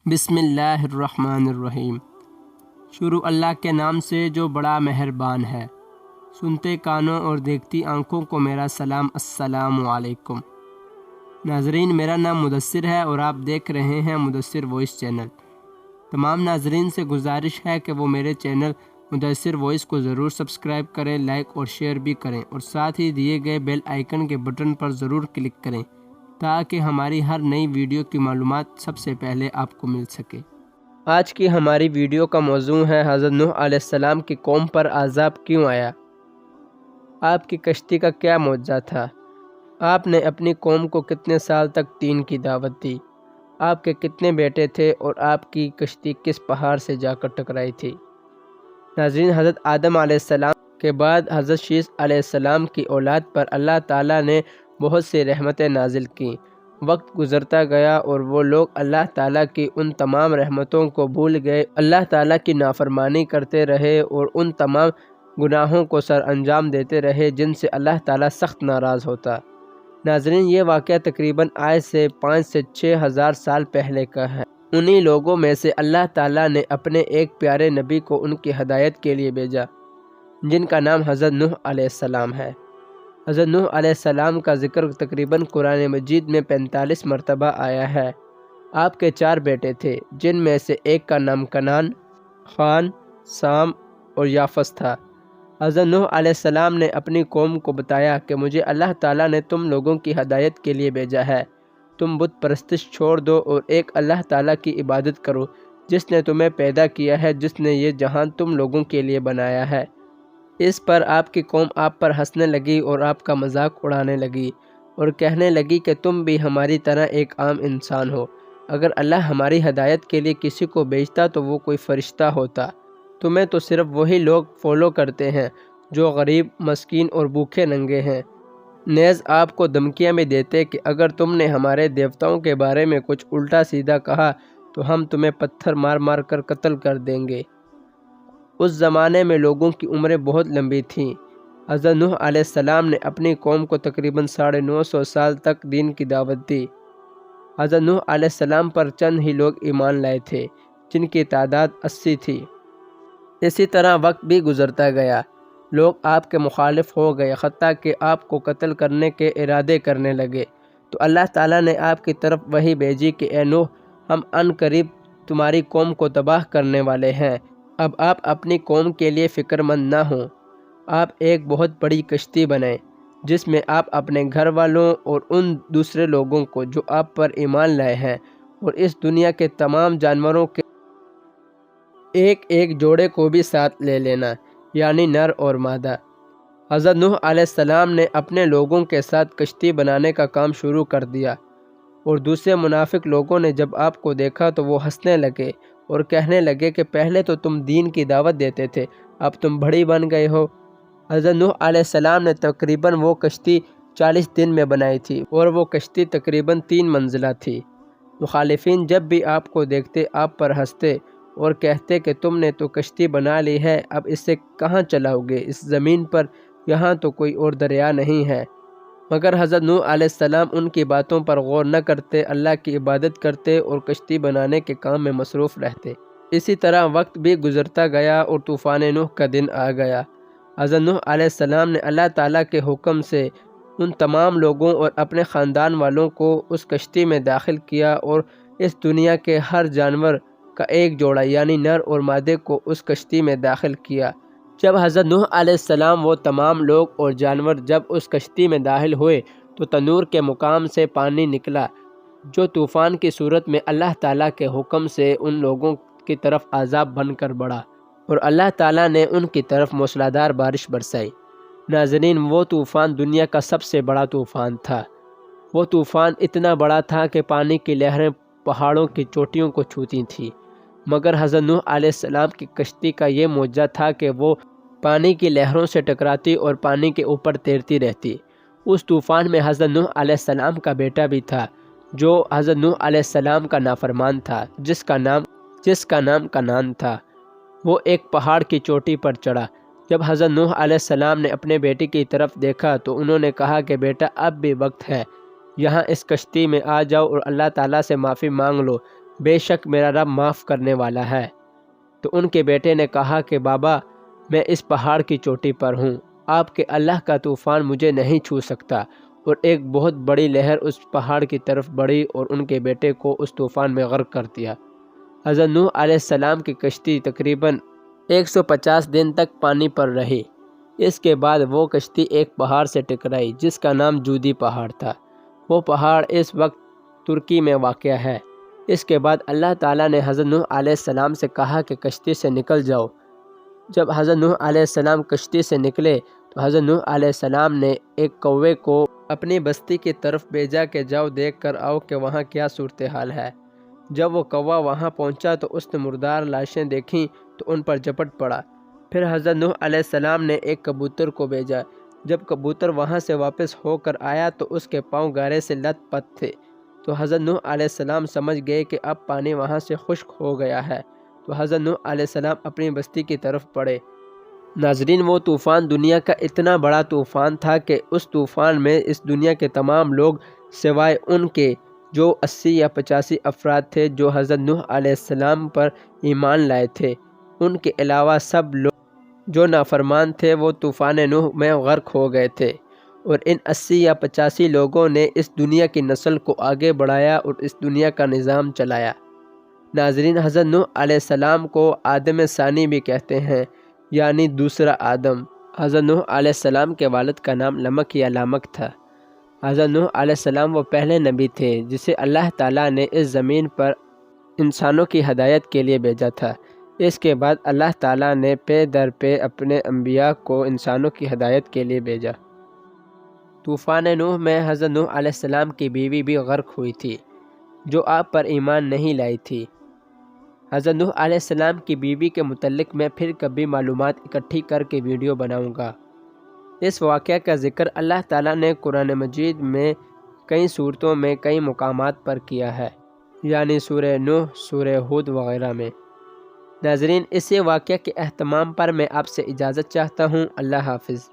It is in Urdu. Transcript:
بسم اللہ الرحمن الرحیم۔ شروع اللہ کے نام سے جو بڑا مہربان ہے۔ سنتے کانوں اور دیکھتی آنکھوں کو میرا سلام، السلام علیکم۔ ناظرین، میرا نام مدثر ہے اور آپ دیکھ رہے ہیں مدثر وائس چینل۔ تمام ناظرین سے گزارش ہے کہ وہ میرے چینل مدثر وائس کو ضرور سبسکرائب کریں، لائک اور شیئر بھی کریں، اور ساتھ ہی دیے گئے بیل آئیکن کے بٹن پر ضرور کلک کریں تاکہ ہماری ہر نئی ویڈیو کی معلومات سب سے پہلے آپ کو مل سکے۔ آج کی ہماری ویڈیو کا موضوع ہے حضرت نوح علیہ السلام کی قوم پر عذاب کیوں آیا؟ آپ کی کشتی کا کیا معجزہ تھا؟ آپ نے اپنی قوم کو کتنے سال تک دین کی دعوت دی؟ آپ کے کتنے بیٹے تھے اور آپ کی کشتی کس پہاڑ سے جا کر ٹکرائی تھی؟ ناظرین، حضرت آدم علیہ السلام کے بعد حضرت شیث علیہ السلام کی اولاد پر اللہ تعالیٰ نے بہت سی رحمتیں نازل کیں۔ وقت گزرتا گیا اور وہ لوگ اللہ تعالیٰ کی ان تمام رحمتوں کو بھول گئے، اللہ تعالیٰ کی نافرمانی کرتے رہے اور ان تمام گناہوں کو سر انجام دیتے رہے جن سے اللہ تعالیٰ سخت ناراض ہوتا۔ ناظرین، یہ واقعہ تقریباً آج سے 5 سے 6 ہزار سال پہلے کا ہے۔ انہی لوگوں میں سے اللہ تعالیٰ نے اپنے ایک پیارے نبی کو ان کی ہدایت کے لیے بھیجا، جن کا نام حضرت نوح علیہ السلام ہے۔ حضرت نوح علیہ السلام کا ذکر تقریباً قرآن مجید میں 45 مرتبہ آیا ہے۔ آپ کے 4 بیٹے تھے، جن میں سے ایک کا نام کنعان، خان، سام اور یافس تھا۔ حضرت نوح علیہ السلام نے اپنی قوم کو بتایا کہ مجھے اللہ تعالیٰ نے تم لوگوں کی ہدایت کے لیے بھیجا ہے۔ تم بت پرستش چھوڑ دو اور ایک اللہ تعالیٰ کی عبادت کرو، جس نے تمہیں پیدا کیا ہے، جس نے یہ جہان تم لوگوں کے لیے بنایا ہے۔ اس پر آپ کی قوم آپ پر ہنسنے لگی اور آپ کا مذاق اڑانے لگی اور کہنے لگی کہ تم بھی ہماری طرح ایک عام انسان ہو۔ اگر اللہ ہماری ہدایت کے لیے کسی کو بھیجتا تو وہ کوئی فرشتہ ہوتا۔ تمہیں تو صرف وہی لوگ فالو کرتے ہیں جو غریب، مسکین اور بھوکے ننگے ہیں۔ نیز آپ کو دھمکیاں بھی دیتے کہ اگر تم نے ہمارے دیوتاؤں کے بارے میں کچھ الٹا سیدھا کہا تو ہم تمہیں پتھر مار مار کر قتل کر دیں گے۔ اس زمانے میں لوگوں کی عمریں بہت لمبی تھیں۔ حضرت نوح علیہ السلام نے اپنی قوم کو تقریباً 950 سال تک دین کی دعوت دی۔ حضرت نوح علیہ السلام پر چند ہی لوگ ایمان لائے تھے، جن کی تعداد 80 تھی۔ اسی طرح وقت بھی گزرتا گیا، لوگ آپ کے مخالف ہو گئے، حتیٰ کہ آپ کو قتل کرنے کے ارادے کرنے لگے۔ تو اللہ تعالیٰ نے آپ کی طرف وحی بھیجی کہ اے نوح، ہم عن قریب تمہاری قوم کو تباہ کرنے والے ہیں۔ اب آپ اپنی قوم کے لیے فکر مند نہ ہوں، آپ ایک بہت بڑی کشتی بنائیں، جس میں آپ اپنے گھر والوں اور ان دوسرے لوگوں کو جو آپ پر ایمان لائے ہیں اور اس دنیا کے تمام جانوروں کے ایک ایک جوڑے کو بھی ساتھ لے لینا، یعنی نر اور مادہ۔ حضرت نوح علیہ السلام نے اپنے لوگوں کے ساتھ کشتی بنانے کا کام شروع کر دیا، اور دوسرے منافق لوگوں نے جب آپ کو دیکھا تو وہ ہنسنے لگے اور کہنے لگے کہ پہلے تو تم دین کی دعوت دیتے تھے، اب تم بڑی بن گئے ہو۔ حضرت نوح علیہ السلام نے تقریباً وہ کشتی 40 دن میں بنائی تھی، اور وہ کشتی تقریباً 3 منزلہ تھی۔ مخالفین جب بھی آپ کو دیکھتے آپ پر ہنستے اور کہتے کہ تم نے تو کشتی بنا لی ہے، اب اسے کہاں چلاؤ گے؟ اس زمین پر یہاں تو کوئی اور دریا نہیں ہے۔ مگر حضرت نوح علیہ السلام ان کی باتوں پر غور نہ کرتے، اللہ کی عبادت کرتے اور کشتی بنانے کے کام میں مصروف رہتے۔ اسی طرح وقت بھی گزرتا گیا اور طوفان نوح کا دن آ گیا۔ حضرت نوح علیہ السلام نے اللہ تعالیٰ کے حکم سے ان تمام لوگوں اور اپنے خاندان والوں کو اس کشتی میں داخل کیا اور اس دنیا کے ہر جانور کا ایک جوڑا یعنی نر اور مادے کو اس کشتی میں داخل کیا۔ جب حضرت نوح علیہ السلام وہ تمام لوگ اور جانور جب اس کشتی میں داخل ہوئے تو تنور کے مقام سے پانی نکلا، جو طوفان کی صورت میں اللہ تعالیٰ کے حکم سے ان لوگوں کی طرف عذاب بن کر بڑھا، اور اللہ تعالیٰ نے ان کی طرف موسلادھار بارش برسائی۔ ناظرین، وہ طوفان دنیا کا سب سے بڑا طوفان تھا۔ وہ طوفان اتنا بڑا تھا کہ پانی کی لہریں پہاڑوں کی چوٹیوں کو چھوتی تھیں، مگر حضرت نوح علیہ السلام کی کشتی کا یہ معجزہ تھا کہ وہ پانی کی لہروں سے ٹکراتی اور پانی کے اوپر تیرتی رہتی۔ اس طوفان میں حضرت نوح علیہ السلام کا بیٹا بھی تھا، جو حضرت نوح علیہ السلام کا نافرمان تھا، جس کا نام کنعان تھا۔ وہ ایک پہاڑ کی چوٹی پر چڑھا۔ جب حضرت نوح علیہ السلام نے اپنے بیٹے کی طرف دیکھا تو انہوں نے کہا کہ بیٹا، اب بھی وقت ہے، یہاں اس کشتی میں آ جاؤ اور اللہ تعالیٰ سے معافی مانگ لو بے شک میرا رب معاف کرنے والا ہے۔ تو ان کے بیٹے نے کہا کہ بابا میں اس پہاڑ کی چوٹی پر ہوں، آپ کے اللہ کا طوفان مجھے نہیں چھو سکتا، اور ایک بہت بڑی لہر اس پہاڑ کی طرف بڑھی اور ان کے بیٹے کو اس طوفان میں غرق کر دیا۔ حضرت نوح علیہ السلام کی کشتی تقریباً 150 دن تک پانی پر رہی۔ اس کے بعد وہ کشتی ایک پہاڑ سے ٹکرائی جس کا نام جودی پہاڑ تھا۔ وہ پہاڑ اس وقت ترکی میں واقع ہے۔ اس کے بعد اللہ تعالیٰ نے حضرت نوح علیہ السلام سے کہا کہ کشتی سے نکل جاؤ۔ جب حضرت نوح علیہ السلام کشتی سے نکلے تو حضرت نوح علیہ السلام نے ایک کوے کو اپنی بستی کی طرف بھیجا کہ جاؤ دیکھ کر آؤ کہ وہاں کیا صورتحال ہے۔ جب وہ کوا وہاں پہنچا تو اس نے مردار لاشیں دیکھیں تو ان پر جھپٹ پڑا۔ پھر حضرت نوح علیہ السلام نے ایک کبوتر کو بھیجا۔ جب کبوتر وہاں سے واپس ہو کر آیا تو اس کے پاؤں گارے سے لت پت تھے، تو حضرت نوح علیہ السلام سمجھ گئے کہ اب پانی وہاں سے خشک ہو گیا ہے، تو حضرت نوح علیہ السلام اپنی بستی کی طرف بڑھے۔ ناظرین، وہ طوفان دنیا کا اتنا بڑا طوفان تھا کہ اس طوفان میں اس دنیا کے تمام لوگ سوائے ان کے جو 80 یا 85 افراد تھے جو حضرت نوح علیہ السلام پر ایمان لائے تھے، ان کے علاوہ سب لوگ جو نافرمان تھے وہ طوفان نوح میں غرق ہو گئے تھے، اور ان 80 یا 85 لوگوں نے اس دنیا کی نسل کو آگے بڑھایا اور اس دنیا کا نظام چلایا۔ ناظرین، حضرت نوح علیہ السلام کو آدم ثانی بھی کہتے ہیں، یعنی دوسرا آدم۔ حضرت نوح علیہ السلام کے والد کا نام لمک یا لامک تھا۔ حضرت نوح علیہ السلام وہ پہلے نبی تھے جسے اللہ تعالیٰ نے اس زمین پر انسانوں کی ہدایت کے لیے بھیجا تھا۔ اس کے بعد اللہ تعالیٰ نے پے در پے اپنے انبیاء کو انسانوں کی ہدایت کے لیے بھیجا۔ طوفان نوح میں حضرت نوح علیہ السلام کی بیوی بھی غرق ہوئی تھی جو آپ پر ایمان نہیں لائی تھی۔ حضرت نوح علیہ السلام کی بیوی کے متعلق میں پھر کبھی معلومات اکٹھی کر کے ویڈیو بناؤں گا۔ اس واقعہ کا ذکر اللہ تعالیٰ نے قرآن مجید میں کئی صورتوں میں کئی مقامات پر کیا ہے، یعنی سورہ نوح، سورہ ہود وغیرہ میں۔ ناظرین، اسی واقعہ کے اہتمام پر میں آپ سے اجازت چاہتا ہوں۔ اللہ حافظ۔